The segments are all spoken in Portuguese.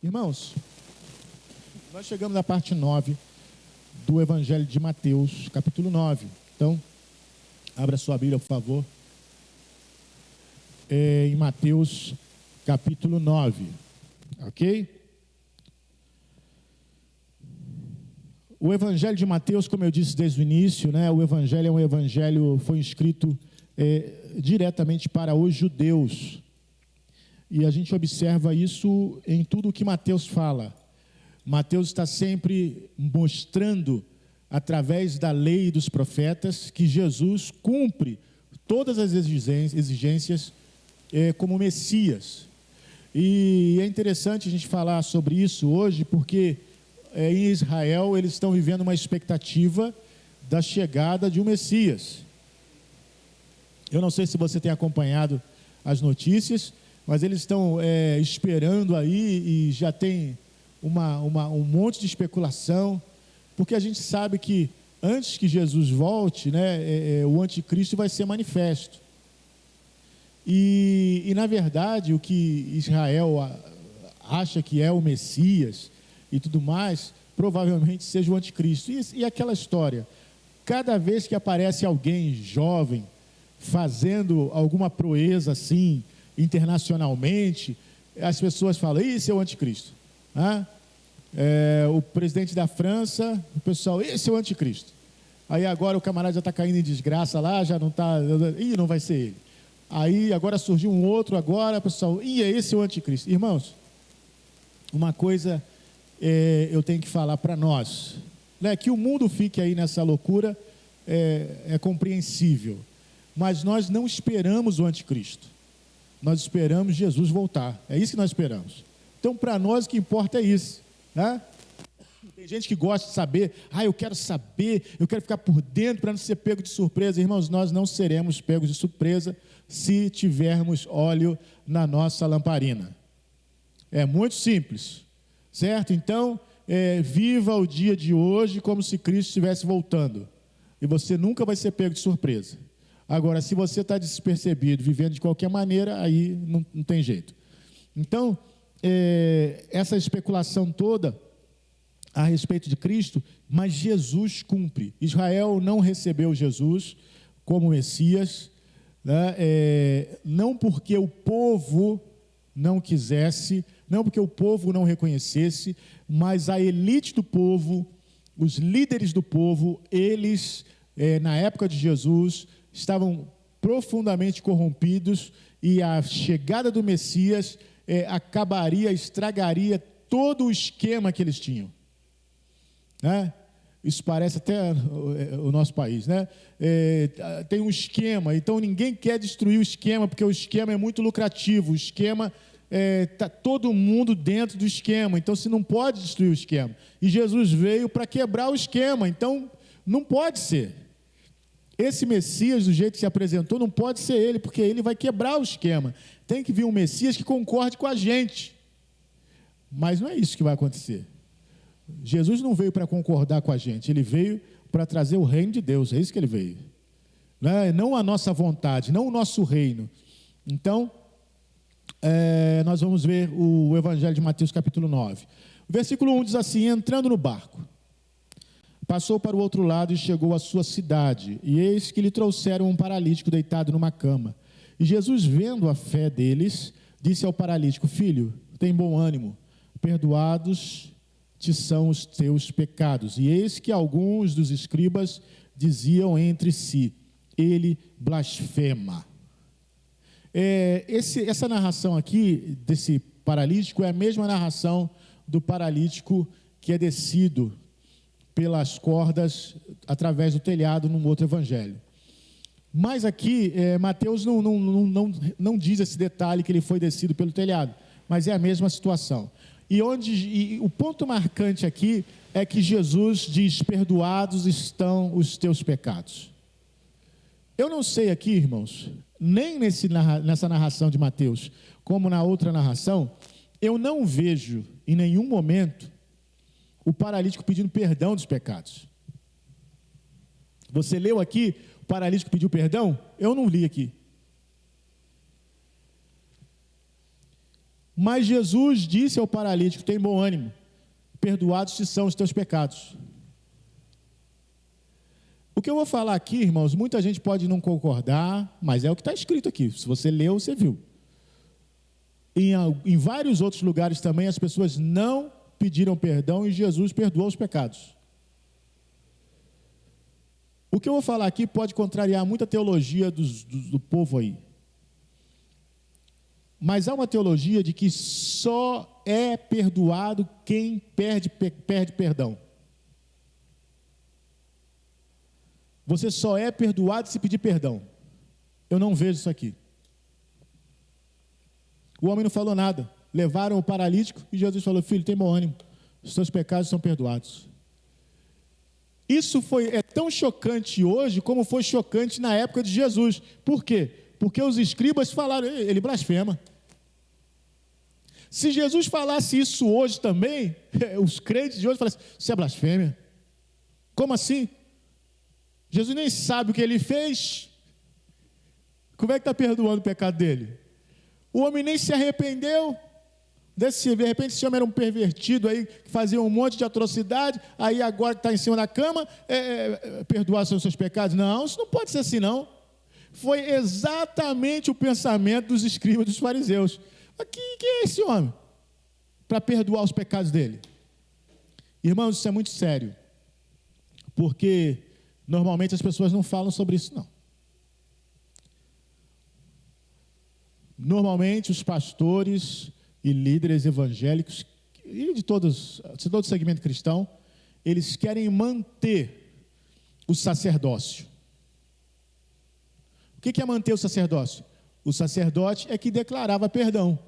Irmãos, nós chegamos na parte 9 do Evangelho de Mateus, capítulo 9. Então, abra sua Bíblia, por favor. Em Mateus, capítulo 9. Ok? O Evangelho de Mateus, como eu disse desde o início, né, o Evangelho é um evangelho, foi escrito diretamente para os judeus. E a gente observa isso em tudo o que Mateus fala. Mateus está sempre mostrando, através da lei e dos profetas, que Jesus cumpre todas as exigências como Messias. E é interessante a gente falar sobre isso hoje, porque em Israel eles estão vivendo uma expectativa da chegada de um Messias. Eu não sei se você tem acompanhado as notícias, mas eles estão esperando aí e já tem um monte de especulação, porque a gente sabe que antes que Jesus volte, né, o anticristo vai ser manifesto. E na verdade, o que Israel acha que é o Messias e tudo mais, provavelmente seja o anticristo. E aquela história, cada vez que aparece alguém jovem fazendo alguma proeza assim, internacionalmente, as pessoas falam, esse é o anticristo. O presidente da França, o pessoal, esse é o anticristo. Aí agora o camarada já está caindo em desgraça lá, já não está, não vai ser ele. Aí agora surgiu um outro agora, o pessoal, esse é o anticristo. Irmãos, uma coisa eu tenho que falar para nós, né, que o mundo fique aí nessa loucura é compreensível, mas nós não esperamos o anticristo, nós esperamos Jesus voltar, é isso que nós esperamos. Então para nós o que importa é isso, né? Tem gente que gosta de saber, eu quero saber, eu quero ficar por dentro para não ser pego de surpresa. Irmãos, nós não seremos pegos de surpresa se tivermos óleo na nossa lamparina. É muito simples, certo? Então, viva o dia de hoje como se Cristo estivesse voltando, e você nunca vai ser pego de surpresa. Agora, se você está despercebido, vivendo de qualquer maneira, aí não tem jeito. Então, essa especulação toda a respeito de Cristo, mas Jesus cumpre. Israel não recebeu Jesus como Messias, né? Não porque o povo não quisesse, não porque o povo não reconhecesse, mas a elite do povo, os líderes do povo, eles, na época de Jesus, estavam profundamente corrompidos, e a chegada do Messias acabaria, estragaria todo o esquema que eles tinham. Né? Isso parece até o nosso país, né? Tem um esquema, então ninguém quer destruir o esquema, porque o esquema é muito lucrativo, o esquema está todo mundo dentro do esquema, então se não pode destruir o esquema, e Jesus veio para quebrar o esquema, então não pode ser. Esse Messias, do jeito que se apresentou, não pode ser ele, porque ele vai quebrar o esquema. Tem que vir um Messias que concorde com a gente, mas não é isso que vai acontecer. Jesus não veio para concordar com a gente, ele veio para trazer o reino de Deus, é isso que ele veio, né? Não a nossa vontade, não o nosso reino. Então, nós vamos ver o Evangelho de Mateus capítulo 9. O versículo 1 diz assim: entrando no barco, passou para o outro lado e chegou à sua cidade, e eis que lhe trouxeram um paralítico deitado numa cama. E Jesus, vendo a fé deles, disse ao paralítico: filho, tem bom ânimo, perdoados te são os teus pecados. E eis que alguns dos escribas diziam entre si: ele blasfema. Essa narração aqui desse paralítico é a mesma narração do paralítico que é descido pelas cordas através do telhado num outro evangelho. Mas aqui Mateus não diz esse detalhe que ele foi descido pelo telhado, mas é a mesma situação. E o ponto marcante aqui é que Jesus diz: perdoados estão os teus pecados. Eu não sei aqui, irmãos, nem nessa narração de Mateus, como na outra narração, eu não vejo em nenhum momento o paralítico pedindo perdão dos pecados. Você leu aqui, o paralítico pediu perdão? Eu não li aqui. Mas Jesus disse ao paralítico: tem bom ânimo, perdoados te são os teus pecados. O que eu vou falar aqui, irmãos, muita gente pode não concordar, mas é o que está escrito aqui. Se você leu, você viu. Em vários outros lugares também as pessoas não pediram perdão e Jesus perdoou os pecados. O que eu vou falar aqui pode contrariar muita teologia do povo aí. Mas há uma teologia de que só é perdoado quem perde perdão. Você só é perdoado se pedir perdão. Eu não vejo isso aqui. O homem não falou nada. Levaram o paralítico e Jesus falou: filho, tem bom ânimo, os seus pecados são perdoados. Isso é tão chocante hoje como foi chocante na época de Jesus. Por quê? Porque os escribas falaram: ele blasfema. Se Jesus falasse isso hoje também, os crentes de hoje falassem: isso é blasfêmia. Como assim? Jesus nem sabe o que ele fez. Como é que está perdoando o pecado dele? O homem nem se arrependeu. De repente esse homem era um pervertido aí, que fazia um monte de atrocidade, aí agora que está em cima da cama, perdoar os seus pecados. Não, isso não pode ser assim não. Foi exatamente o pensamento dos escribas, dos fariseus. Quem é esse homem? Para perdoar os pecados dele. Irmãos, isso é muito sério. Porque normalmente as pessoas não falam sobre isso não. Normalmente os pastores e líderes evangélicos e de todo o segmento cristão, eles querem manter o sacerdócio. O que é manter o sacerdócio? O sacerdote é que declarava perdão.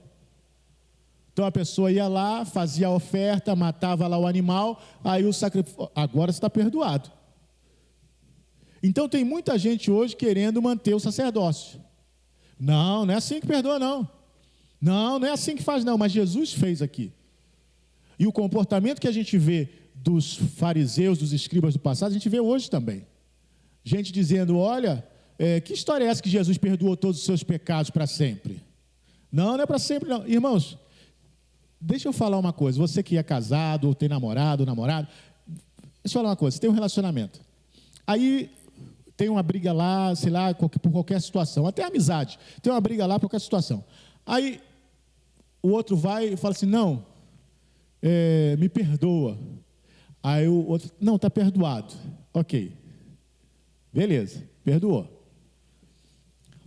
Então a pessoa ia lá, fazia a oferta, matava lá o animal, aí o sacrifício, agora você está perdoado. Então tem muita gente hoje querendo manter o sacerdócio. Não é assim que perdoa não. Não é assim que faz não, mas Jesus fez aqui. E o comportamento que a gente vê dos fariseus, dos escribas do passado, a gente vê hoje também. Gente dizendo: olha, que história é essa que Jesus perdoou todos os seus pecados para sempre? Não é para sempre não. Irmãos, deixa eu falar uma coisa. Você que é casado, ou tem namorado, deixa eu falar uma coisa. Você tem um relacionamento. Aí tem uma briga lá, sei lá, por qualquer situação. Até amizade. Tem uma briga lá por qualquer situação. Aí o outro vai e fala assim: não, me perdoa. Aí o outro: não, está perdoado. Ok, beleza, perdoou.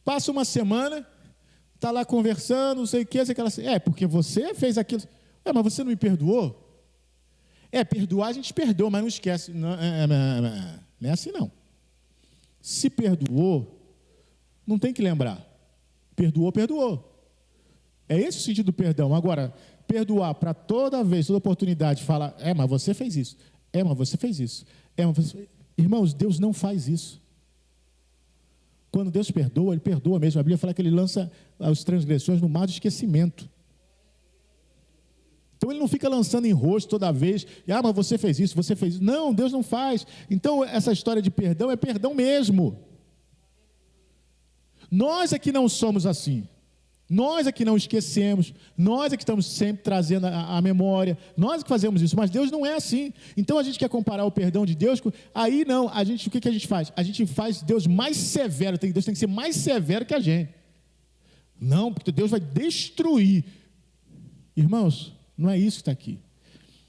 Passa uma semana, está lá conversando, não sei o que, porque você fez aquilo. Mas você não me perdoou? Perdoar a gente perdoa, mas não esquece. Não é assim não. Se perdoou, não tem que lembrar. Perdoou. É esse o sentido do perdão. Agora, perdoar para toda vez, toda oportunidade, falar: mas você fez isso. Mas você fez isso. Irmãos, Deus não faz isso. Quando Deus perdoa, Ele perdoa mesmo. A Bíblia fala que Ele lança as transgressões no mar de esquecimento. Então Ele não fica lançando em rosto toda vez: mas você fez isso, você fez isso. Não, Deus não faz. Então essa história de perdão é perdão mesmo. Nós é que não somos assim. Nós é que não esquecemos, nós é que estamos sempre trazendo a memória, nós é que fazemos isso, mas Deus não é assim. Então a gente quer comparar o perdão de Deus com... Aí não, o que a gente faz? A gente faz Deus mais severo, Deus tem que ser mais severo que a gente. Não, porque Deus vai destruir. Irmãos, não é isso que está aqui.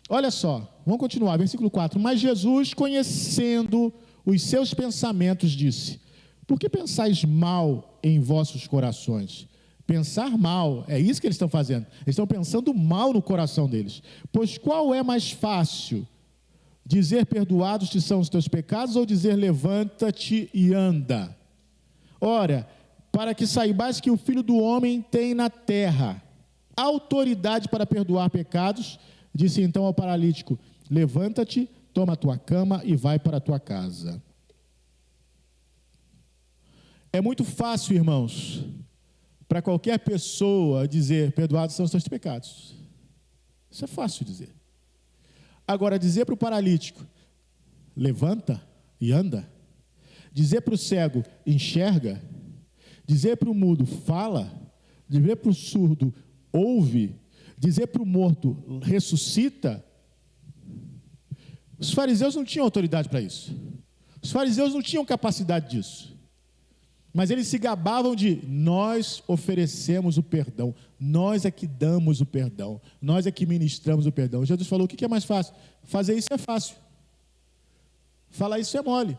Olha só, vamos continuar, versículo 4. Mas Jesus, conhecendo os seus pensamentos, disse: por que pensais mal em vossos corações? Pensar mal, é isso que eles estão fazendo. Eles estão pensando mal no coração deles. Pois qual é mais fácil? Dizer: perdoados te são os teus pecados, ou dizer: levanta-te e anda? Ora, para que saibais que o Filho do Homem tem na terra autoridade para perdoar pecados, disse então ao paralítico: levanta-te, toma a tua cama e vai para a tua casa. É muito fácil, irmãos, para qualquer pessoa dizer: perdoados são os teus pecados. Isso é fácil dizer. Agora, dizer para o paralítico: levanta e anda. Dizer para o cego: enxerga. Dizer para o mudo: fala. Dizer para o surdo: ouve. dizer para o morto, ressuscita, os fariseus não tinham autoridade para isso. Os fariseus não tinham capacidade disso. Mas eles se gabavam de, nós oferecemos o perdão, nós é que damos o perdão, nós é que ministramos o perdão. Jesus falou, o que é mais fácil? Fazer isso é fácil. Falar isso é mole.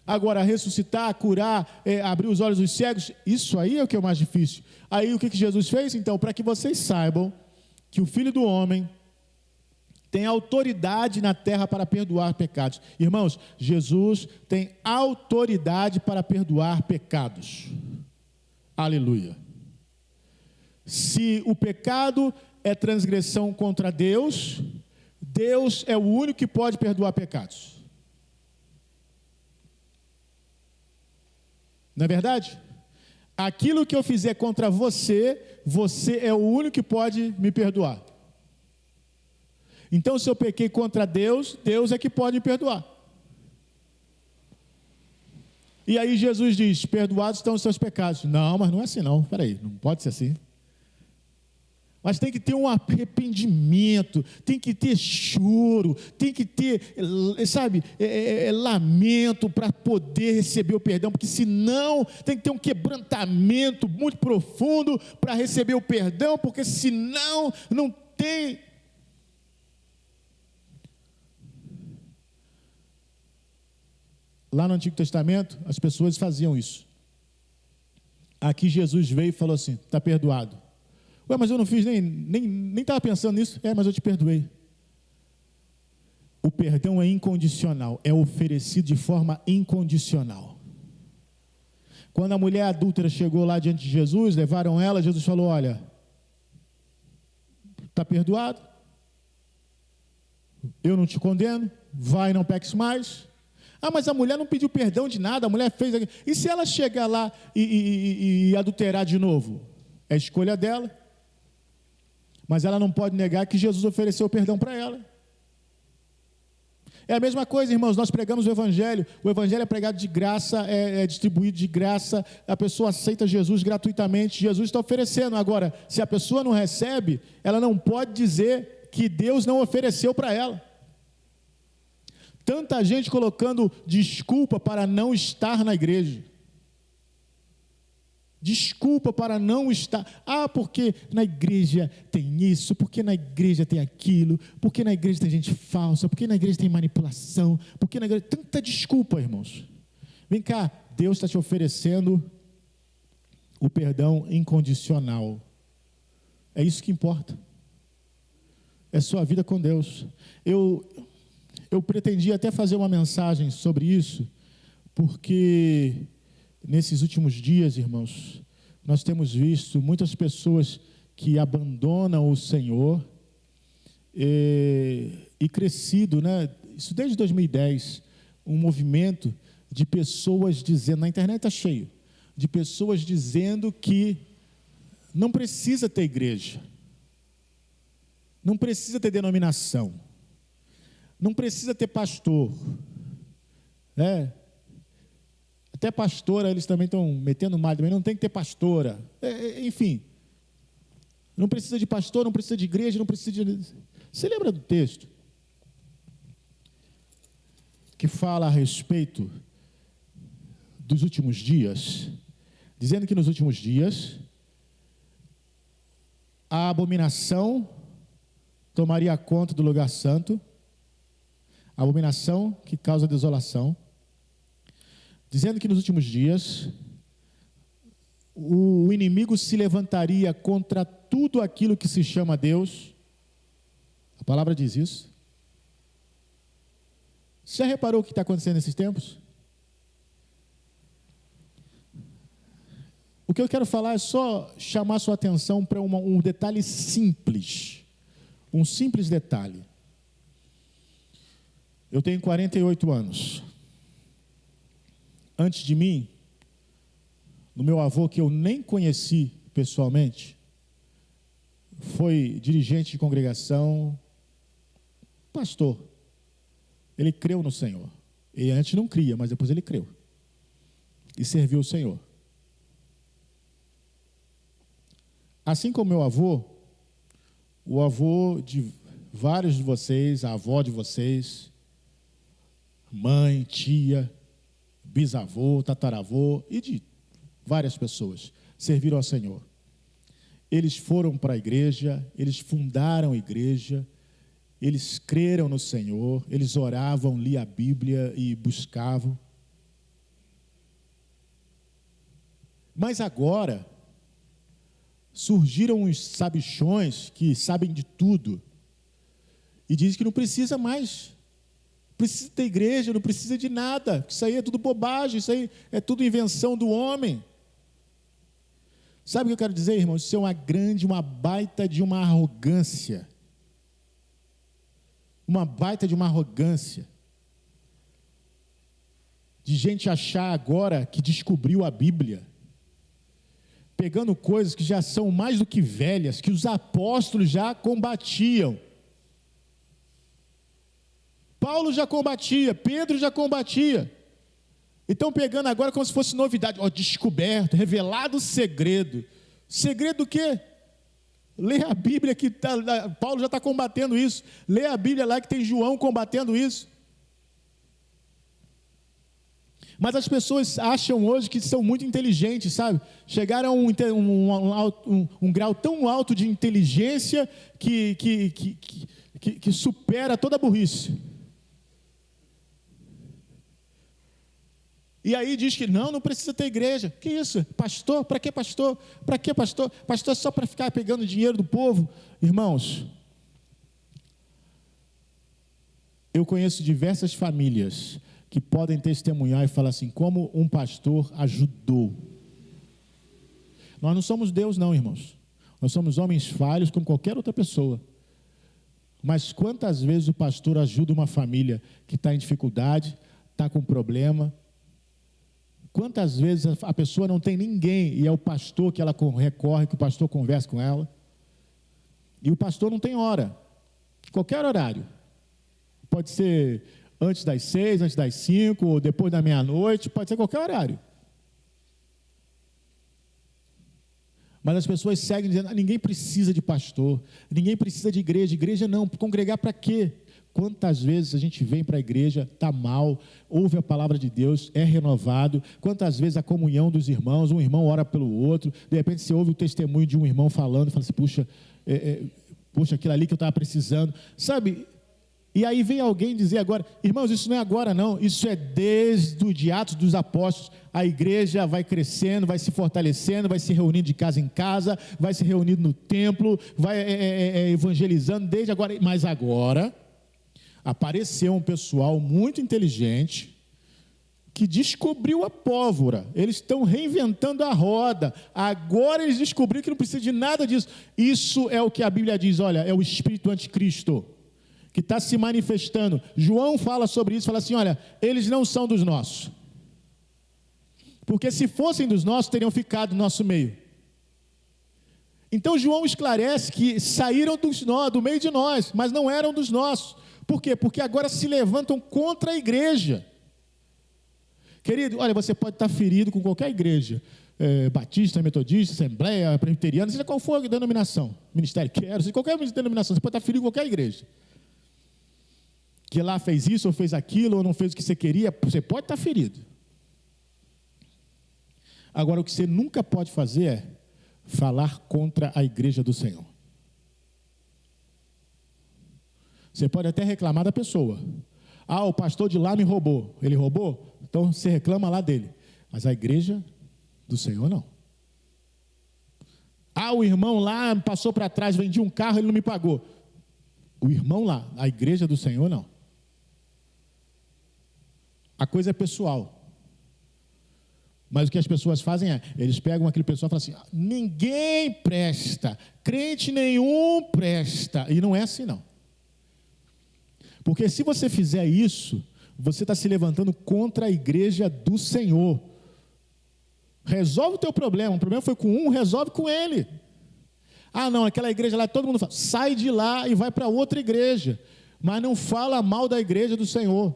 Agora, ressuscitar, curar, abrir os olhos dos cegos, isso aí é o que é o mais difícil. Aí o que Jesus fez? Então, para que vocês saibam que o Filho do Homem tem autoridade na terra para perdoar pecados. Irmãos, Jesus tem autoridade para perdoar pecados. Aleluia. Se o pecado é transgressão contra Deus, Deus é o único que pode perdoar pecados. Não é verdade? Aquilo que eu fizer contra você, você é o único que pode me perdoar. Então, se eu pequei contra Deus, Deus é que pode me perdoar. E aí Jesus diz, perdoados estão os seus pecados. Não, mas não é assim não, peraí, não pode ser assim. Mas tem que ter um arrependimento, tem que ter choro, tem que ter, sabe, lamento para poder receber o perdão, porque senão tem que ter um quebrantamento muito profundo para receber o perdão, porque senão não tem. Lá no Antigo Testamento, as pessoas faziam isso. Aqui Jesus veio e falou assim, está perdoado. Ué, mas eu não fiz, nem estava pensando nisso. Mas eu te perdoei. O perdão é incondicional, é oferecido de forma incondicional. Quando a mulher adúltera chegou lá diante de Jesus, levaram ela, Jesus falou, olha, está perdoado, eu não te condeno, vai, não peques mais. Mas a mulher não pediu perdão de nada, a mulher fez. E se ela chegar lá e adulterar de novo? É escolha dela. Mas ela não pode negar que Jesus ofereceu perdão para ela. É a mesma coisa, irmãos, nós pregamos o Evangelho é pregado de graça, é distribuído de graça, a pessoa aceita Jesus gratuitamente, Jesus está oferecendo. Agora, se a pessoa não recebe, ela não pode dizer que Deus não ofereceu para ela. Tanta gente colocando desculpa para não estar na igreja. Desculpa para não estar. Porque na igreja tem isso, porque na igreja tem aquilo, porque na igreja tem gente falsa, porque na igreja tem manipulação, porque na igreja... Tanta desculpa, irmãos. Vem cá, Deus está te oferecendo o perdão incondicional. É isso que importa. É sua vida com Deus. Eu pretendia até fazer uma mensagem sobre isso, porque nesses últimos dias, irmãos, nós temos visto muitas pessoas que abandonam o Senhor e crescido, né? Isso desde 2010, um movimento de pessoas dizendo, na internet está cheio, de pessoas dizendo que não precisa ter igreja, não precisa ter denominação, não precisa ter pastor, até pastora eles também estão metendo mal, também não tem que ter pastora, enfim, não precisa de pastor, não precisa de igreja, não precisa de... Você lembra do texto que fala a respeito dos últimos dias, dizendo que nos últimos dias a abominação tomaria conta do lugar santo, a abominação que causa desolação, dizendo que nos últimos dias o inimigo se levantaria contra tudo aquilo que se chama Deus. A palavra diz isso. Você já reparou o que está acontecendo nesses tempos? O que eu quero falar é só chamar sua atenção para um detalhe simples, um simples detalhe. Eu tenho 48 anos. Antes de mim, o meu avô, que eu nem conheci pessoalmente, foi dirigente de congregação, pastor. Ele creu no Senhor. Ele antes não cria, mas depois ele creu. E serviu o Senhor. Assim como meu avô, o avô de vários de vocês, a avó de vocês, mãe, tia, bisavô, tataravô e de várias pessoas serviram ao Senhor. Eles foram para a igreja, eles fundaram a igreja, eles creram no Senhor, eles oravam, liam a Bíblia e buscavam. Mas agora, surgiram uns sabichões que sabem de tudo e dizem que não precisa mais, precisa ter igreja, não precisa de nada, isso aí é tudo bobagem, isso aí é tudo invenção do homem. Sabe o que eu quero dizer, irmãos? Isso é uma baita de uma arrogância. Uma baita de uma arrogância. De gente achar agora que descobriu a Bíblia. Pegando coisas que já são mais do que velhas, que os apóstolos já combatiam. Paulo já combatia, Pedro já combatia. Então pegando agora como se fosse novidade, descoberto, revelado segredo. Segredo do quê? Lê a Bíblia que Paulo já está combatendo isso. Lê a Bíblia lá que tem João combatendo isso. Mas as pessoas acham hoje que são muito inteligentes, sabe? Chegaram a um grau tão alto de inteligência que supera toda a burrice. E aí diz que não precisa ter igreja. Que isso? Pastor? Para que pastor? Para que pastor? Pastor só para ficar pegando dinheiro do povo? Irmãos, eu conheço diversas famílias que podem testemunhar e falar assim, como um pastor ajudou. Nós não somos Deus não, irmãos. Nós somos homens falhos como qualquer outra pessoa. Mas quantas vezes o pastor ajuda uma família que está em dificuldade, está com problema? Quantas vezes a pessoa não tem ninguém e é o pastor que ela recorre, que o pastor conversa com ela? E o pastor não tem hora, qualquer horário. Pode ser antes das 6, antes das 5, ou depois da meia-noite, pode ser qualquer horário. Mas as pessoas seguem dizendo, ninguém precisa de pastor, ninguém precisa de igreja não, congregar para quê? Quantas vezes a gente vem para a igreja, está mal, ouve a palavra de Deus, é renovado. Quantas vezes a comunhão dos irmãos, um irmão ora pelo outro, de repente você ouve o testemunho de um irmão falando, e fala assim, puxa, aquilo ali que eu estava precisando, sabe? E aí vem alguém dizer agora, irmãos, isso não é agora não, isso é desde o Atos dos Apóstolos, a igreja vai crescendo, vai se fortalecendo, vai se reunindo de casa em casa, vai se reunindo no templo, vai evangelizando desde agora, mas agora apareceu um pessoal muito inteligente que descobriu a pólvora. Eles estão reinventando a roda. Agora eles descobriram que não precisa de nada disso. Isso é o que a Bíblia diz, olha, é o espírito anticristo que está se manifestando. João fala sobre isso, fala assim, olha, eles não são dos nossos. Porque se fossem dos nossos, teriam ficado no nosso meio. Então João esclarece que saíram do meio de nós, mas não eram dos nossos. Por quê? Porque agora se levantam contra a igreja. Querido, olha, você pode estar ferido com qualquer igreja, batista, metodista, assembleia, presbiteriana, seja qual for a denominação, ministério quero, seja qualquer denominação, você pode estar ferido com qualquer igreja. Que lá fez isso, ou fez aquilo, ou não fez o que você queria, você pode estar ferido. Agora, o que você nunca pode fazer é falar contra a igreja do Senhor. Você pode até reclamar da pessoa. O pastor de lá me roubou. Ele roubou? Então você reclama lá dele. Mas a igreja do Senhor não. O irmão lá passou para trás, vendi um carro, ele não me pagou. O irmão lá, a igreja do Senhor não. A coisa é pessoal. Mas o que as pessoas fazem eles pegam aquele pessoal e falam assim, ninguém presta, crente nenhum presta. E não é assim não. Porque se você fizer isso, você está se levantando contra a igreja do Senhor. Resolve o teu problema. O problema foi com um, resolve com ele. Não, aquela igreja lá, todo mundo fala, sai de lá e vai para outra igreja. Mas não fala mal da igreja do Senhor.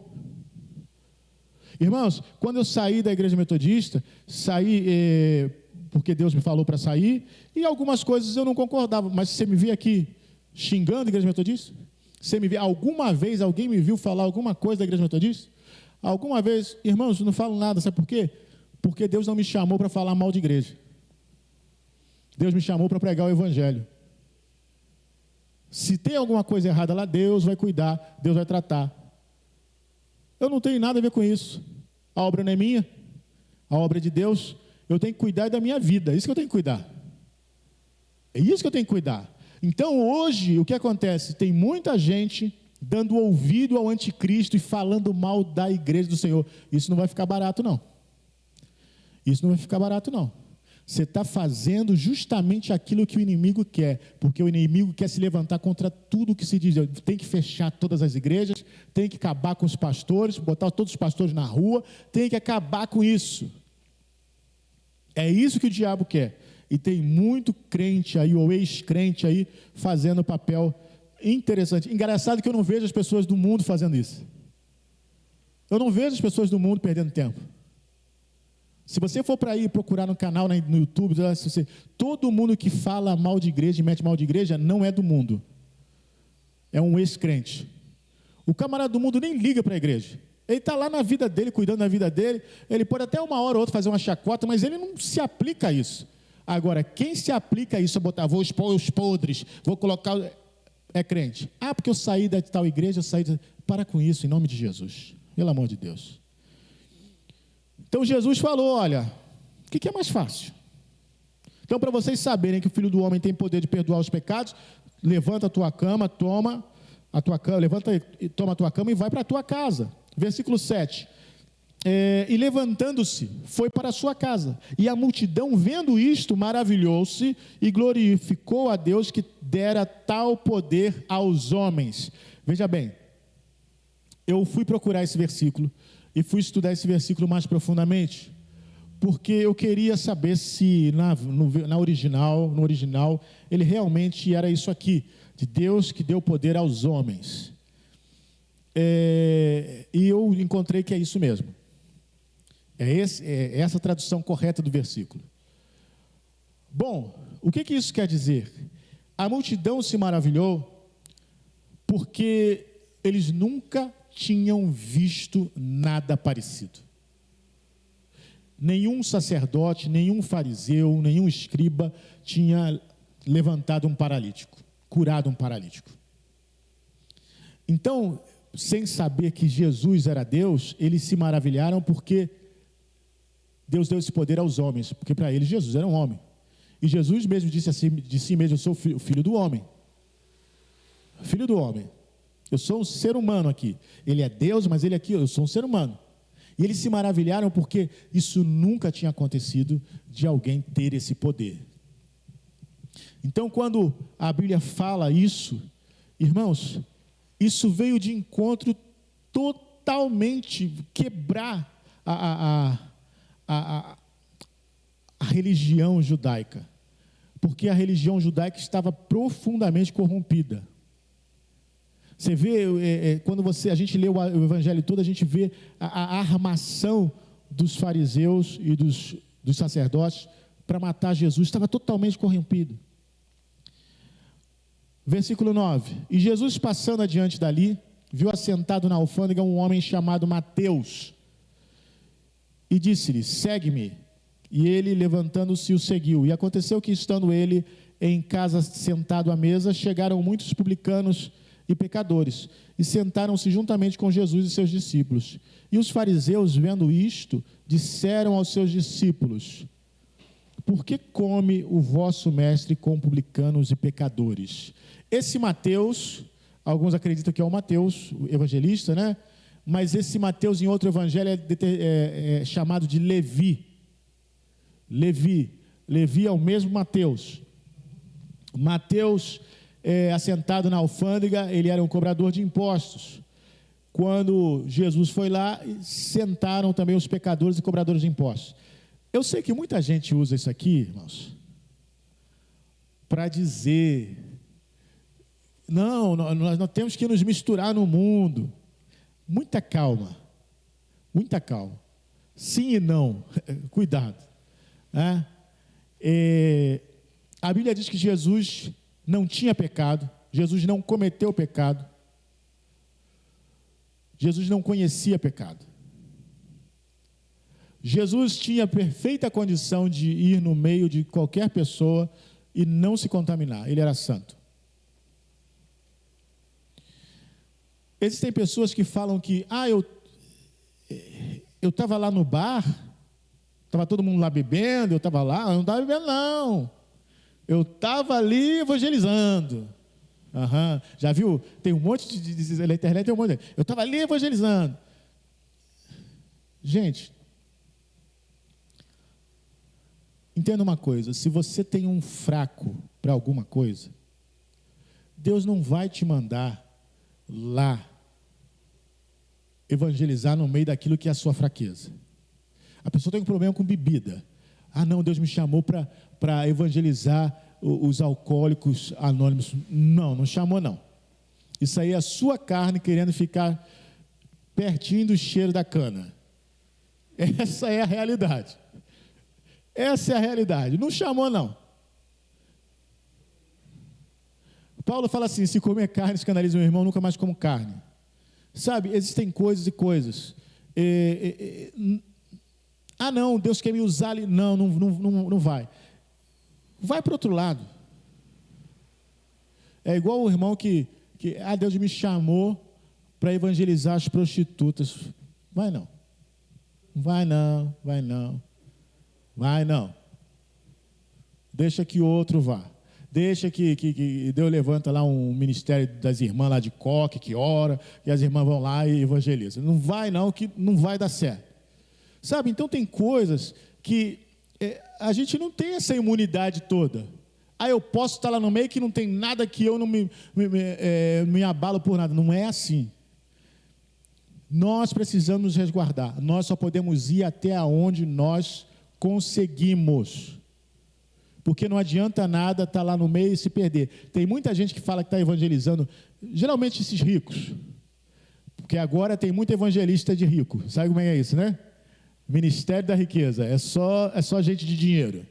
Irmãos, quando eu saí da igreja metodista, saí porque Deus me falou para sair, e algumas coisas eu não concordava, mas se você me vir aqui xingando a igreja metodista? Você me vê, alguma vez alguém me viu falar alguma coisa da igreja metodista? Alguma vez, irmãos, não falo nada, sabe por quê? Porque Deus não me chamou para falar mal de igreja. Deus me chamou para pregar o evangelho. Se tem alguma coisa errada lá, Deus vai cuidar, Deus vai tratar. Eu não tenho nada a ver com isso. A obra não é minha, a obra é de Deus. Eu tenho que cuidar da minha vida, é isso que eu tenho que cuidar. É isso que eu tenho que cuidar. Então hoje, o que acontece? Tem muita gente dando ouvido ao anticristo e falando mal da igreja do Senhor. Isso não vai ficar barato, não. Isso não vai ficar barato, não. Você está fazendo justamente aquilo que o inimigo quer, porque o inimigo quer se levantar contra tudo que se diz. Tem que fechar todas as igrejas, tem que acabar com os pastores, botar todos os pastores na rua, tem que acabar com isso. É isso que o diabo quer. E tem muito crente aí, ou ex-crente aí, fazendo papel interessante. Engraçado que eu não vejo as pessoas do mundo fazendo isso. Eu não vejo as pessoas do mundo perdendo tempo. Se você for para ir procurar no canal, no YouTube, todo mundo que fala mal de igreja e mete mal de igreja, não é do mundo. É um ex-crente. O camarada do mundo nem liga para a igreja. Ele está lá na vida dele, cuidando da vida dele. Ele pode até uma hora ou outra fazer uma chacota, mas ele não se aplica a isso. Agora, quem se aplica a isso, a botar, vou expor os podres, vou colocar... É crente. Ah, porque eu saí da tal igreja, eu saí... Para com isso, em nome de Jesus. Pelo amor de Deus. Então Jesus falou, olha, o que é mais fácil? Então, para vocês saberem que o Filho do Homem tem poder de perdoar os pecados, levanta a tua cama, toma a tua cama, levanta e toma a tua cama e vai para a tua casa. Versículo 7. E levantando-se, foi para a sua casa. E a multidão, vendo isto, maravilhou-se e glorificou a Deus que dera tal poder aos homens. Veja bem, eu fui procurar esse versículo e fui estudar esse versículo mais profundamente, porque eu queria saber se no original, ele realmente era isso aqui, de Deus que deu poder aos homens. E eu encontrei que é isso mesmo. É essa a tradução correta do versículo. Bom, o que isso quer dizer? A multidão se maravilhou porque eles nunca tinham visto nada parecido. Nenhum sacerdote, nenhum fariseu, nenhum escriba tinha levantado um paralítico, curado um paralítico. Então, sem saber que Jesus era Deus, eles se maravilharam porque Deus deu esse poder aos homens, porque para eles Jesus era um homem. E Jesus mesmo disse assim, de si mesmo, eu sou o filho do homem. Filho do homem. Eu sou um ser humano aqui. Ele é Deus, mas ele aqui, eu sou um ser humano. E eles se maravilharam porque isso nunca tinha acontecido de alguém ter esse poder. Então, quando a Bíblia fala isso, irmãos, isso veio de encontro totalmente quebrar a religião judaica. Porque a religião judaica estava profundamente corrompida. Você vê, quando a gente lê o evangelho todo, a gente vê a armação dos fariseus e dos sacerdotes para matar Jesus, estava totalmente corrompido. Versículo 9. E Jesus, passando adiante dali, viu assentado na alfândega um homem chamado Mateus, e disse-lhe, segue-me. E ele, levantando-se, o seguiu. E aconteceu que, estando ele em casa sentado à mesa, chegaram muitos publicanos e pecadores, e sentaram-se juntamente com Jesus e seus discípulos. E os fariseus, vendo isto, disseram aos seus discípulos, por que come o vosso mestre com publicanos e pecadores? Esse Mateus, alguns acreditam que é o Mateus, o evangelista, né? Mas esse Mateus, em outro evangelho, é chamado de Levi. Levi é o mesmo Mateus. Mateus, assentado na alfândega, ele era um cobrador de impostos. Quando Jesus foi lá, sentaram também os pecadores e cobradores de impostos. Eu sei que muita gente usa isso aqui, irmãos, para dizer, não, nós temos que nos misturar no mundo. Muita calma, sim e não, cuidado. A Bíblia diz que Jesus não tinha pecado, Jesus não cometeu pecado. Jesus não conhecia pecado. Jesus tinha perfeita condição de ir no meio de qualquer pessoa e não se contaminar. Ele era santo. Existem pessoas que falam que, eu estava lá no bar, estava todo mundo lá bebendo, eu estava lá, eu não estava bebendo não. Eu estava ali evangelizando. Já viu? Tem um monte na internet, tem um monte. Eu estava ali evangelizando. Gente, entenda uma coisa, se você tem um fraco para alguma coisa, Deus não vai te mandar lá evangelizar no meio daquilo que é a sua fraqueza. A pessoa tem um problema com bebida. Não, Deus me chamou para evangelizar os alcoólicos anônimos. Não chamou não. Isso aí é a sua carne querendo ficar pertinho do cheiro da cana. Essa é a realidade. Essa é a realidade. Não chamou não. Paulo fala assim, se comer carne escandaliza meu irmão, nunca mais como carne. Sabe, existem coisas e coisas. Não, Deus quer me usar ali. Não vai. Vai para o outro lado. É igual o irmão que Deus me chamou para evangelizar as prostitutas. Vai não. Vai não. Deixa que outro vá. Deixa que Deus levanta lá um ministério das irmãs lá de coque, que ora, e as irmãs vão lá e evangelizam. Não vai não, que não vai dar certo. Sabe, então tem coisas que a gente não tem essa imunidade toda. Eu posso estar lá no meio que não tem nada que eu não me abalo por nada. Não é assim. Nós precisamos nos resguardar. Nós só podemos ir até onde nós conseguimos. Porque não adianta nada estar lá no meio e se perder. Tem muita gente que fala que está evangelizando, geralmente esses ricos. Porque agora tem muito evangelista de rico. Sabe como é isso, né? Ministério da riqueza. É só gente de dinheiro.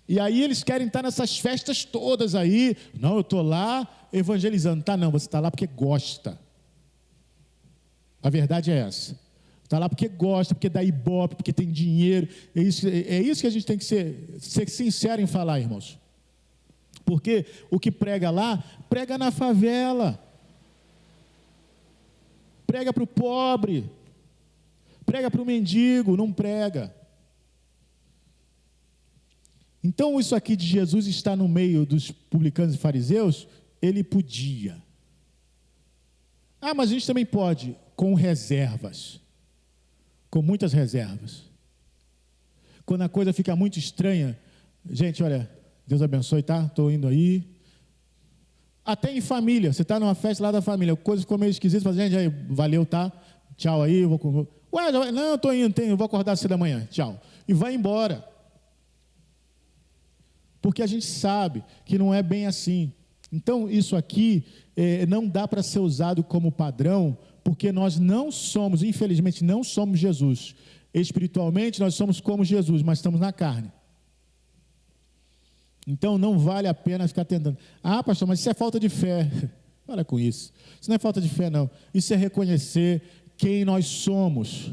E aí eles querem estar nessas festas todas aí. Não, eu estou lá evangelizando. Não, você está lá porque gosta. A verdade é essa. Está lá porque gosta, porque dá ibope, porque tem dinheiro. É isso que a gente tem que ser sincero em falar, irmãos. Porque o que prega lá, prega na favela. Prega para o pobre. Prega para o mendigo, não prega. Então isso aqui de Jesus estar no meio dos publicanos e fariseus, ele podia. Mas a gente também pode, com reservas. Com muitas reservas. Quando a coisa fica muito estranha, gente, olha, Deus abençoe, tá? Estou indo aí. Até em família, você está numa festa lá da família, coisa ficou meio esquisita, fala, gente, aí, valeu, tá? Tchau aí, eu vou. Não, estou indo, eu vou acordar cedo da manhã, tchau. E vai embora. Porque a gente sabe que não é bem assim. Então, isso aqui não dá para ser usado como padrão, porque nós não somos, infelizmente, não somos Jesus. Espiritualmente, nós somos como Jesus, mas estamos na carne. Então, não vale a pena ficar tentando. Pastor, mas isso é falta de fé. Para com isso. Isso não é falta de fé, não. Isso é reconhecer quem nós somos.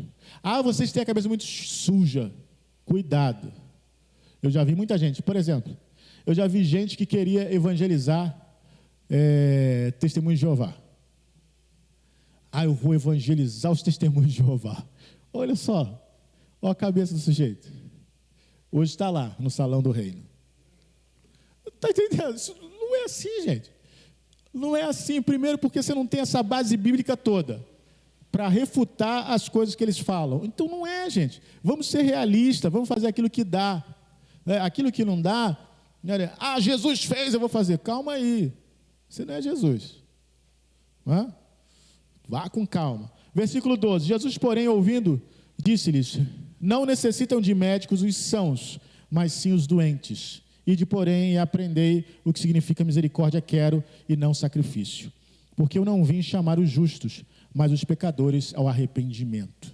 Vocês têm a cabeça muito suja. Cuidado. Eu já vi muita gente, por exemplo, eu já vi gente que queria evangelizar testemunhos de Jeová. Eu vou evangelizar os testemunhos de Jeová. Olha só, olha a cabeça do sujeito. Hoje está lá, no salão do reino. Está entendendo? Isso não é assim, gente. Não é assim. Primeiro porque você não tem essa base bíblica toda para refutar as coisas que eles falam. Então não é, gente. Vamos ser realistas, vamos fazer aquilo que dá. Aquilo que não dá, Jesus fez, eu vou fazer. Calma aí. Você não é Jesus. Vá com calma. Versículo 12. Jesus, porém, ouvindo, disse-lhes, não necessitam de médicos os sãos, mas sim os doentes. Ide, porém, e aprendei o que significa misericórdia quero e não sacrifício. Porque eu não vim chamar os justos, mas os pecadores ao arrependimento.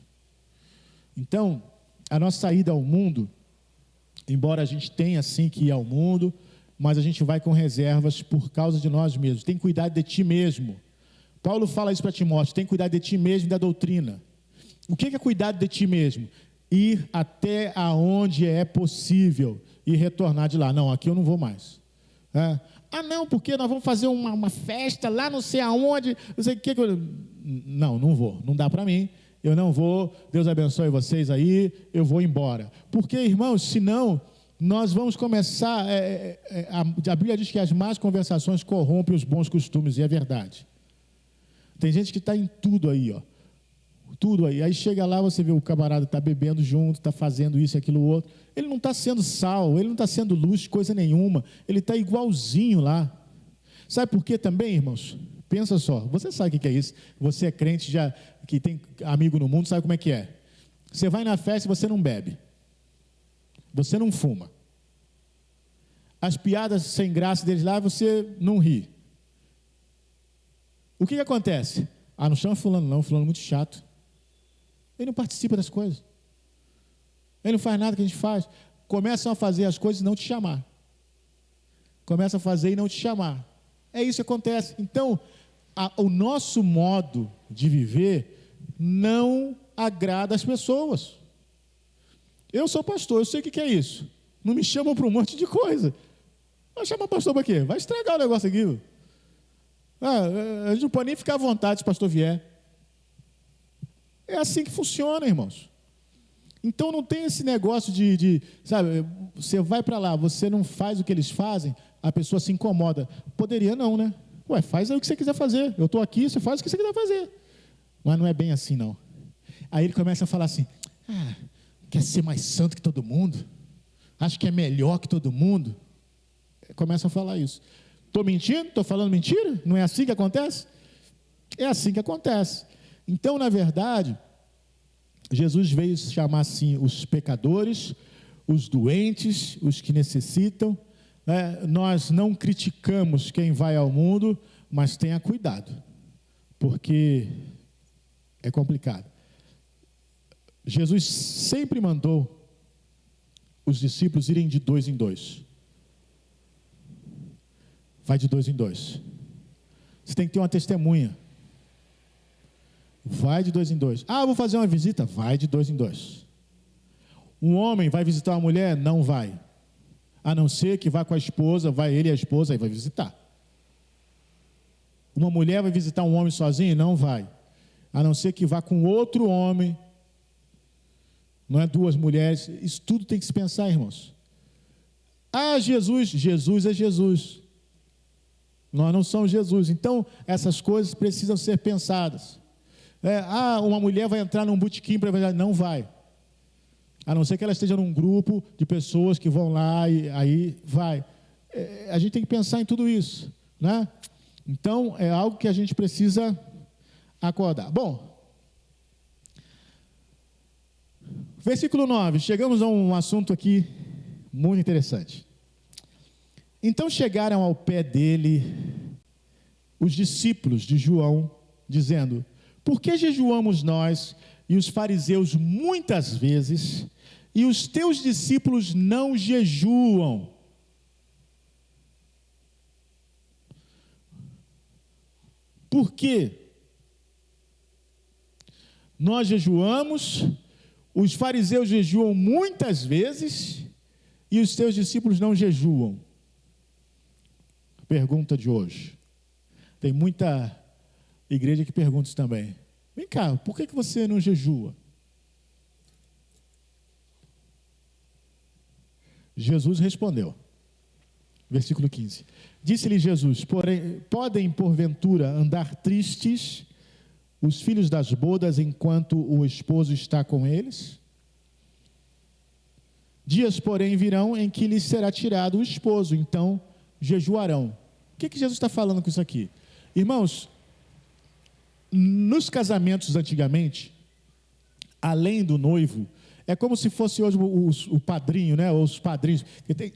Então, a nossa ida ao mundo, embora a gente tenha sim que ir ao mundo, mas a gente vai com reservas por causa de nós mesmos. Tem que cuidar de ti mesmo. Paulo fala isso para Timóteo, tem que cuidar de ti mesmo e da doutrina. O que é cuidar de ti mesmo? Ir até aonde é possível e retornar de lá. Não, aqui eu não vou mais. Ah, não, porque nós vamos fazer uma festa lá não sei aonde, não sei o que. Não vou, não dá para mim. Eu não vou, Deus abençoe vocês aí, eu vou embora. Porque, irmãos, senão nós vamos começar, a Bíblia diz que as más conversações corrompem os bons costumes, e é verdade. Tem gente que está em tudo aí, ó. Tudo aí chega lá, você vê o camarada está bebendo junto, está fazendo isso, aquilo, outro. Ele não está sendo sal, ele não está sendo luz, coisa nenhuma. Ele está igualzinho lá. Sabe por quê também, irmãos? Pensa só, você sabe o que é isso? Você é crente, já que tem amigo no mundo, sabe como é que é? Você vai na festa e você não bebe. Você não fuma. As piadas sem graça deles lá, você não ri. O que acontece? Ah, não chama fulano não, fulano é muito chato. Ele não participa das coisas. Ele não faz nada que a gente faz. Começam a fazer as coisas e não te chamar. Começa a fazer e não te chamar. É isso que acontece. Então, o nosso modo de viver não agrada as pessoas. Eu sou pastor, eu sei o que é isso. Não me chamam para um monte de coisa. Vai chamar pastor para quê? Vai estragar o negócio aqui. A gente não pode nem ficar à vontade se o pastor vier. É assim que funciona, irmãos. Então não tem esse negócio sabe, você vai para lá, você não faz o que eles fazem, a pessoa se incomoda. Poderia não, né? Ué, faz aí o que você quiser fazer. Eu estou aqui, você faz o que você quiser fazer. Mas não é bem assim, não. Aí ele começa a falar assim, quer ser mais santo que todo mundo? Acho que é melhor que todo mundo? Começa a falar isso. Estou mentindo? Estou falando mentira? Não é assim que acontece? É assim que acontece. Então, na verdade, Jesus veio chamar assim os pecadores, os doentes, os que necessitam. Nós não criticamos quem vai ao mundo, mas tenha cuidado, porque é complicado. Jesus sempre mandou os discípulos irem de 2 em 2. Vai de 2 em 2. Você tem que ter uma testemunha. Vai de 2 em 2. Ah, vou fazer uma visita. Vai de 2 em 2. Um homem vai visitar uma mulher? Não vai. A não ser que vá com a esposa, vai ele e a esposa, aí vai visitar. Uma mulher vai visitar um homem sozinho? Não vai. A não ser que vá com outro homem. Não é 2 mulheres. Isso tudo tem que se pensar, irmãos. Ah, Jesus é Jesus. Nós não somos Jesus. Então, essas coisas precisam ser pensadas. Uma mulher vai entrar num botequim para evangelizar? Não vai. A não ser que ela esteja num grupo de pessoas que vão lá e aí vai. A gente tem que pensar em tudo isso, né? Então, é algo que a gente precisa acordar. Bom, versículo 9, chegamos a um assunto aqui muito interessante. Então chegaram ao pé dele os discípulos de João, dizendo: por que jejuamos nós e os fariseus muitas vezes, e os teus discípulos não jejuam? Por quê? Nós jejuamos, os fariseus jejuam muitas vezes, e os teus discípulos não jejuam. Pergunta de hoje. Tem muita igreja que pergunta isso também. Vem cá, por que você não jejua? Jesus respondeu. Versículo 15. Disse-lhe Jesus: porém, podem porventura andar tristes os filhos das bodas enquanto o esposo está com eles? Dias, porém, virão em que lhes será tirado o esposo, então jejuarão. O que Jesus está falando com isso aqui? Irmãos, nos casamentos antigamente, além do noivo, é como se fosse hoje o padrinho, né? Ou os padrinhos.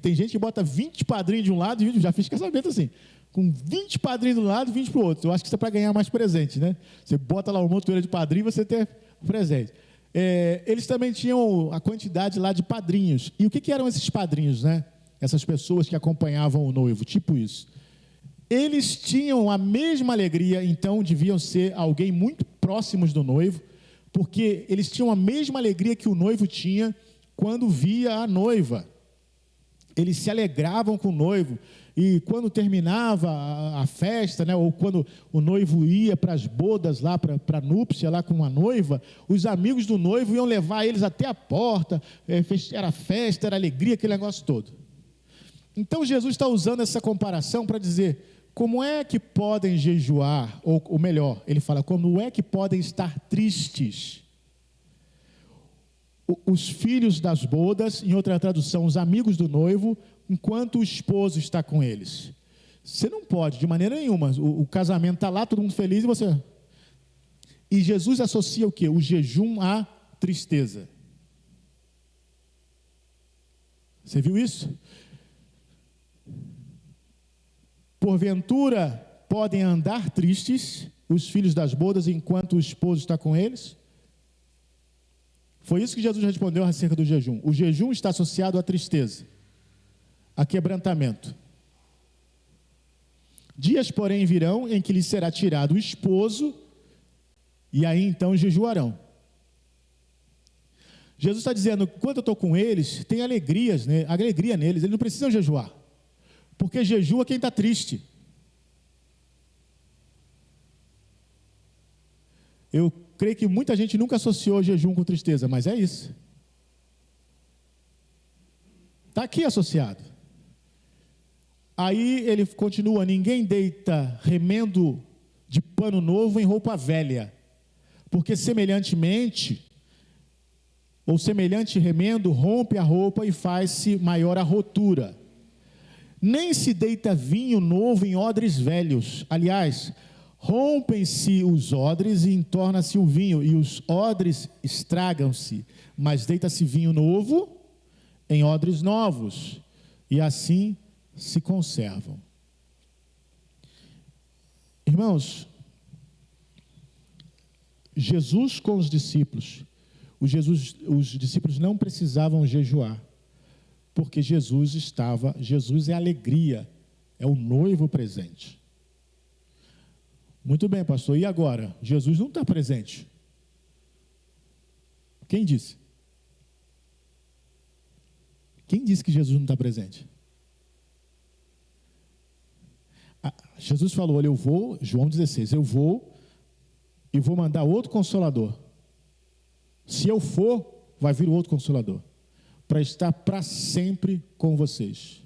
Tem gente que bota 20 padrinhos de um lado, e já fiz casamento assim, com 20 padrinhos de um lado e 20 para o outro. Eu acho que isso é para ganhar mais presente, né? Você bota lá uma montoeira de padrinho e você tem presente. Eles também tinham a quantidade lá de padrinhos. E o que eram esses padrinhos, né? essas pessoas que acompanhavam o noivo, tipo isso. Eles tinham a mesma alegria, então deviam ser alguém muito próximos do noivo, porque eles tinham a mesma alegria que o noivo tinha quando via a noiva. Eles se alegravam com o noivo, e quando terminava a festa, né, ou quando o noivo ia para as bodas lá, para a núpcia lá com a noiva, os amigos do noivo iam levar eles até a porta, era festa, era alegria, aquele negócio todo. Então Jesus está usando essa comparação para dizer, como é que podem jejuar, ou melhor, ele fala, como é que podem estar tristes os filhos das bodas, em outra tradução, os amigos do noivo, enquanto o esposo está com eles? Você não pode, de maneira nenhuma, o casamento está lá, todo mundo feliz, e você... E Jesus associa o quê? O jejum à tristeza. Você viu isso? Porventura podem andar tristes os filhos das bodas enquanto o esposo está com eles? Foi isso que Jesus respondeu acerca do jejum. O jejum está associado à tristeza, a quebrantamento. Dias, porém, virão em que lhes será tirado o esposo, e aí então jejuarão. Jesus está dizendo, quando eu estou com eles, tem alegria neles, eles não precisam jejuar. Porque jejua quem está triste. Eu creio que muita gente nunca associou jejum com tristeza, mas é isso. Está aqui associado. Aí ele continua, ninguém deita remendo de pano novo em roupa velha, porque semelhante remendo rompe a roupa e faz-se maior a rotura. Nem se deita vinho novo em odres velhos. Aliás, rompem-se os odres e entorna-se o vinho, e os odres estragam-se. Mas deita-se vinho novo em odres novos, e assim se conservam. Irmãos, Jesus com os discípulos, os discípulos não precisavam jejuar, porque Jesus é alegria, é o noivo presente. Muito bem, pastor, e agora? Jesus não está presente. Quem disse? Quem disse que Jesus não está presente? Jesus falou, olha, eu vou, João 16, eu vou e vou mandar outro Consolador. Se eu for, vai vir outro Consolador, para estar para sempre com vocês.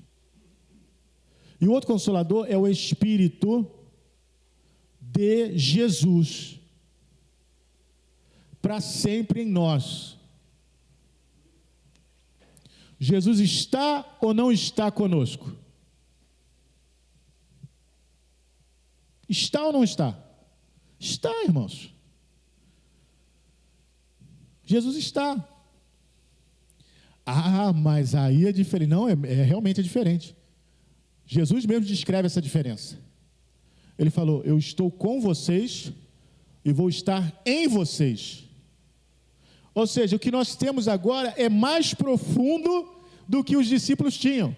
E o outro Consolador é o Espírito de Jesus, para sempre em nós. Jesus está ou não está conosco? Está ou não está? Está, irmãos. Jesus está. Ah, mas aí é diferente. Não, realmente é diferente. Jesus mesmo descreve essa diferença. Ele falou, eu estou com vocês e vou estar em vocês. Ou seja, o que nós temos agora é mais profundo do que os discípulos tinham.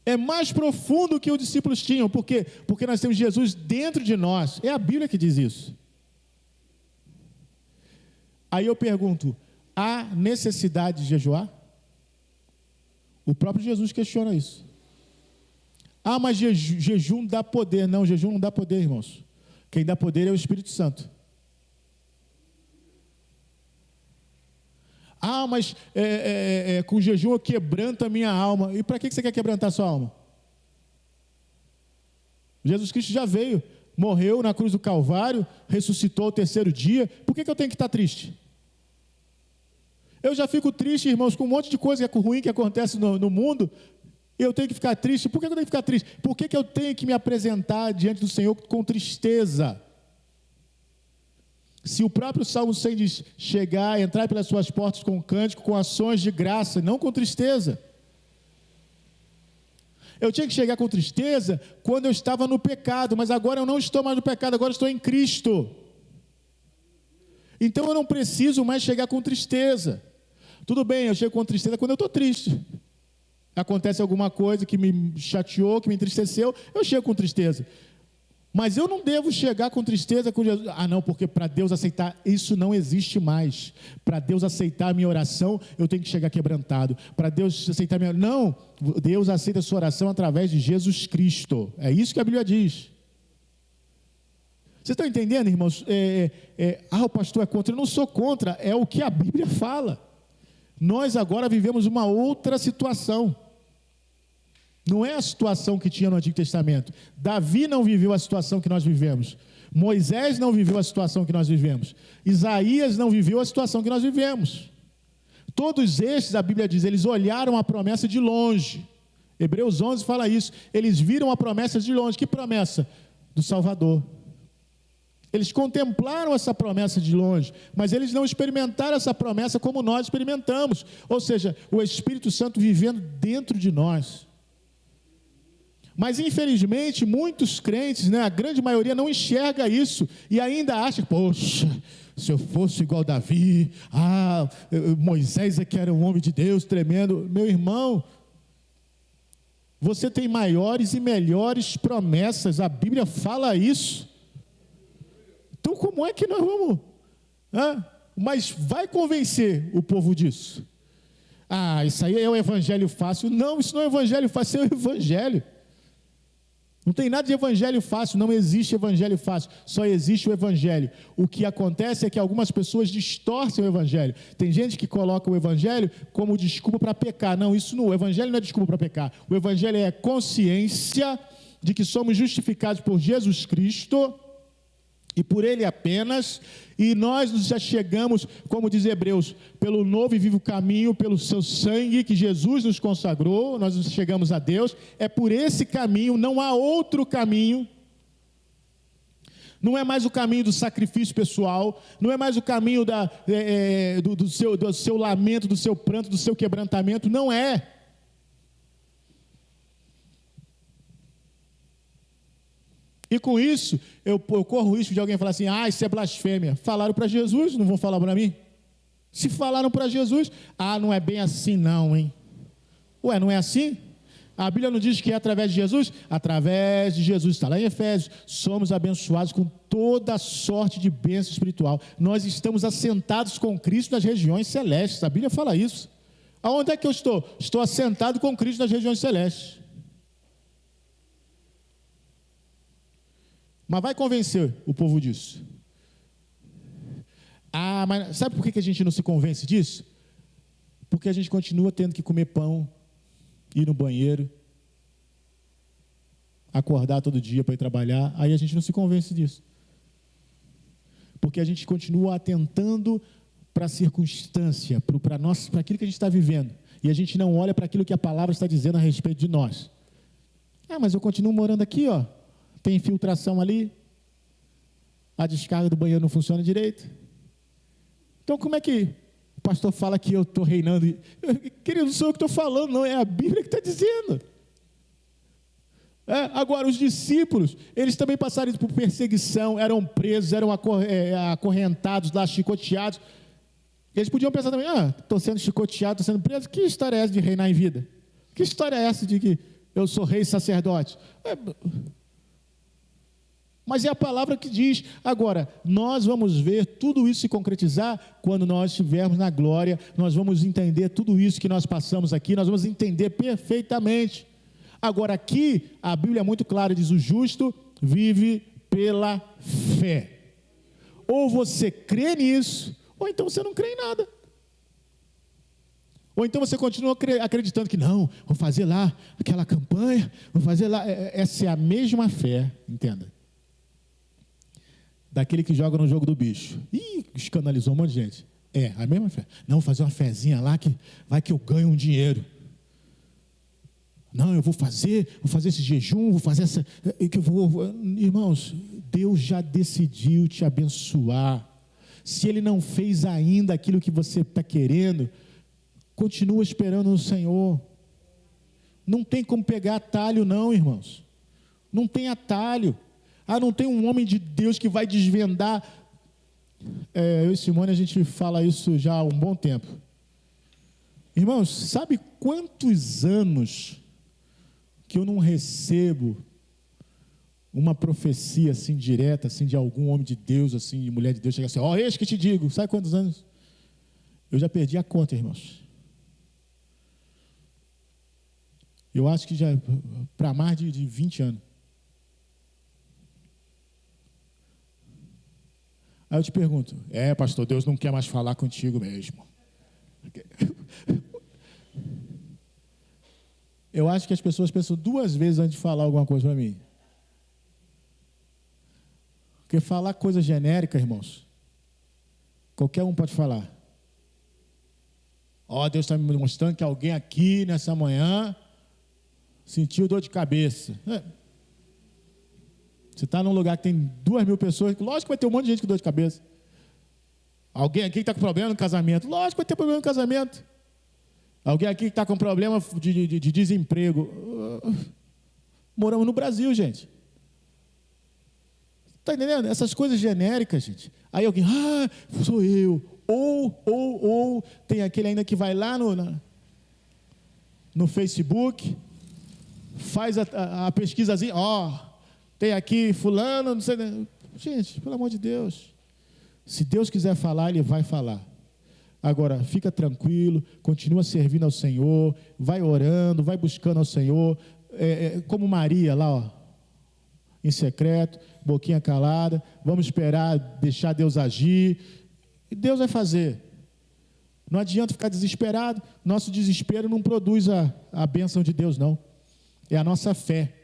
É mais profundo do que os discípulos tinham. Por quê? Porque nós temos Jesus dentro de nós. É a Bíblia que diz isso. Aí eu pergunto, há necessidade de jejuar? O próprio Jesus questiona isso. Ah, mas jejum dá poder. Não, jejum não dá poder, irmãos. Quem dá poder é o Espírito Santo. Ah, mas com jejum eu quebranto a minha alma. E para que você quer quebrantar a sua alma? Jesus Cristo já veio, morreu na cruz do Calvário, ressuscitou ao terceiro dia. Por que eu tenho que estar triste? Eu já fico triste, irmãos, com um monte de coisa ruim que acontece no mundo. Eu tenho que ficar triste. Por que eu tenho que ficar triste? Por que eu tenho que me apresentar diante do Senhor com tristeza? Se o próprio Salmo 100 diz, chegar, entrar pelas suas portas com cântico, com ações de graça, não com tristeza. Eu tinha que chegar com tristeza quando eu estava no pecado, mas agora eu não estou mais no pecado, agora eu estou em Cristo. Então eu não preciso mais chegar com tristeza. Tudo bem, eu chego com tristeza quando eu estou triste. Acontece alguma coisa que me chateou, que me entristeceu, eu chego com tristeza. Mas eu não devo chegar com tristeza com Jesus. Ah, não, porque para Deus aceitar, isso não existe mais. Para Deus aceitar a minha oração, eu tenho que chegar quebrantado. Para Deus aceitar a minha... Não, Deus aceita a sua oração através de Jesus Cristo. É isso que a Bíblia diz. Vocês estão entendendo, irmãos? O pastor é contra. Eu não sou contra, é o que a Bíblia fala. Nós agora vivemos uma outra situação. Não é a situação que tinha no Antigo Testamento. Davi não viveu a situação que nós vivemos. Moisés não viveu a situação que nós vivemos. Isaías não viveu a situação que nós vivemos. Todos estes, a Bíblia diz, eles olharam a promessa de longe. Hebreus 11 fala isso. Eles viram a promessa de longe. Que promessa? Do Salvador. Eles contemplaram essa promessa de longe, mas eles não experimentaram essa promessa como nós experimentamos. Ou seja, o Espírito Santo vivendo dentro de nós. Mas infelizmente muitos crentes, a grande maioria não enxerga isso e ainda acha, poxa, se eu fosse igual Davi, Moisés é que era um homem de Deus tremendo. Meu irmão, você tem maiores e melhores promessas, a Bíblia fala isso. Então como é que nós vamos? Mas vai convencer o povo disso? Isso aí é o evangelho fácil. Não, isso não é evangelho fácil, é o evangelho. Não tem nada de evangelho fácil, não existe evangelho fácil, só existe o evangelho. O que acontece é que algumas pessoas distorcem o evangelho. Tem gente que coloca o evangelho como desculpa para pecar. Não, o evangelho não é desculpa para pecar. O evangelho é consciência de que somos justificados por Jesus Cristo e por Ele apenas, e nós nos achegamos, como diz Hebreus, pelo novo e vivo caminho, pelo seu sangue que Jesus nos consagrou, nós nos chegamos a Deus. É por esse caminho, não há outro caminho. Não é mais o caminho do sacrifício pessoal, não é mais o caminho do seu lamento, do seu pranto, do seu quebrantamento, não é. E com isso, eu corro o risco de alguém falar assim, isso é blasfêmia. Falaram para Jesus, não vão falar para mim? Se falaram para Jesus, não é bem assim não, hein? Ué, não é assim? A Bíblia não diz que é através de Jesus? Através de Jesus, está lá em Efésios, somos abençoados com toda sorte de bênção espiritual. Nós estamos assentados com Cristo nas regiões celestes, a Bíblia fala isso. Aonde é que eu estou? Estou assentado com Cristo nas regiões celestes. Mas vai convencer o povo disso. Mas sabe por que a gente não se convence disso? Porque a gente continua tendo que comer pão, ir no banheiro, acordar todo dia para ir trabalhar, aí a gente não se convence disso. Porque a gente continua atentando para a circunstância, para aquilo que a gente está vivendo, e a gente não olha para aquilo que a palavra está dizendo a respeito de nós. Mas eu continuo morando aqui, tem infiltração ali, a descarga do banheiro não funciona direito. Então como é que o pastor fala que eu estou reinando? Querido, não sou eu que estou falando, não, é a Bíblia que está dizendo. Agora, os discípulos, eles também passaram por perseguição, eram presos, eram acorrentados lá, chicoteados. Eles podiam pensar também, estou sendo chicoteado, estou sendo preso, que história é essa de reinar em vida? Que história é essa de que eu sou rei e sacerdote? Mas é a palavra que diz. Agora, nós vamos ver tudo isso se concretizar quando nós estivermos na glória. Nós vamos entender tudo isso que nós passamos aqui, nós vamos entender perfeitamente. Agora aqui, a Bíblia é muito clara, diz: o justo vive pela fé. Ou você crê nisso, ou então você não crê em nada. Ou então você continua acreditando que não, vou fazer lá aquela campanha, vou fazer lá. Essa é a mesma fé, entenda, daquele que joga no jogo do bicho. Escandalizou um monte de gente. A mesma fé. Não, vou fazer uma fezinha lá que vai que eu ganho um dinheiro. Não, eu vou fazer esse jejum, vou fazer essa... Irmãos, Deus já decidiu te abençoar. Se Ele não fez ainda aquilo que você está querendo, continua esperando no Senhor. Não tem como pegar atalho não, irmãos. Não tem atalho. Não tem um homem de Deus que vai desvendar. Eu e Simone, a gente fala isso já há um bom tempo. Irmãos, sabe quantos anos que eu não recebo uma profecia assim direta, assim, de algum homem de Deus, assim, de mulher de Deus, chega assim, eis que te digo, sabe quantos anos? Eu já perdi a conta, irmãos. Eu acho que já para mais de 20 anos. Aí eu te pergunto, pastor, Deus não quer mais falar contigo mesmo. Eu acho que as pessoas pensam 2 vezes antes de falar alguma coisa para mim. Porque falar coisa genérica, irmãos, qualquer um pode falar. Deus está me mostrando que alguém aqui nessa manhã sentiu dor de cabeça. Você está num lugar que tem 2.000 pessoas, lógico que vai ter um monte de gente com dor de cabeça. Alguém aqui que está com problema no casamento, lógico que vai ter problema no casamento. Alguém aqui que está com problema de desemprego. Moramos no Brasil, gente. Está entendendo? Essas coisas genéricas, gente. Aí alguém, sou eu. Ou tem aquele ainda que vai lá no Facebook, faz a pesquisazinha, tem aqui fulano, não sei. Gente, pelo amor de Deus. Se Deus quiser falar, Ele vai falar. Agora, fica tranquilo, continua servindo ao Senhor, vai orando, vai buscando ao Senhor, como Maria lá, em secreto, boquinha calada, vamos esperar, deixar Deus agir, e Deus vai fazer. Não adianta ficar desesperado, nosso desespero não produz a bênção de Deus, não. É a nossa fé.